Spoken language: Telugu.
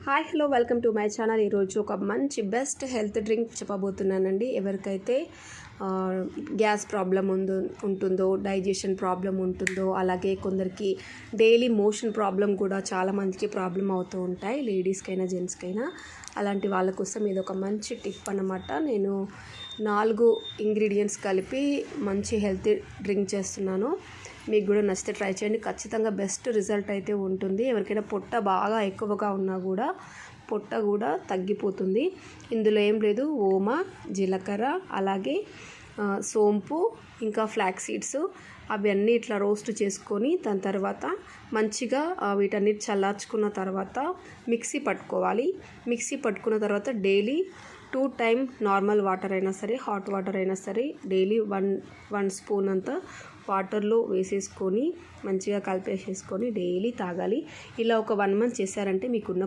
Hi hello welcome to my channel. ఈరోజు ఒక మంచి బెస్ట్ హెల్త్ డ్రింక్ చెప్పబోతున్నానండి. ఎవరికైతే గ్యాస్ ప్రాబ్లం ఉంటుందో, డైజెషన్ ప్రాబ్లం ఉంటుందో, అలాగే కొందరికి డైలీ మోషన్ ప్రాబ్లం కూడా చాలామందికి ప్రాబ్లం అవుతూ ఉంటాయి, లేడీస్కైనా జెంట్స్కైనా. అలాంటి వాళ్ళ కోసం ఇది ఒక మంచి టిప్ అన్నమాట. నేను 4 ఇంగ్రీడియంట్స్ కలిపి మంచి హెల్తీ డ్రింక్ చేస్తున్నాను. మీకు కూడా నచ్చితే ట్రై చేయండి. ఖచ్చితంగా బెస్ట్ రిజల్ట్ అయితే ఉంటుంది. ఎవరికైనా పొట్ట బాగా ఎక్కువగా ఉన్నా కూడా పొట్ట కూడా తగ్గిపోతుంది. ఇందులో ఏం లేదు, ఓమ, జీలకర్ర, అలాగే సోంపు, ఇంకా ఫ్లాక్స్ సీడ్స్ అవన్నీ ఇట్లా రోస్ట్ చేసుకొని దాని తర్వాత మంచిగా వీటన్నిటి చల్లార్చుకున్న తర్వాత మిక్సీ పట్టుకోవాలి. మిక్సీ పట్టుకున్న తర్వాత డైలీ 2 టైమ్ నార్మల్ వాటర్ అయినా సరే, హాట్ వాటర్ అయినా సరే, డైలీ 1 స్పూన్ అంతా వాటర్లో వేసేసుకొని మంచిగా కలిపేసేసుకొని డైలీ తాగాలి. ఇలా ఒక 1 మంత్ చేశారంటే మీకున్న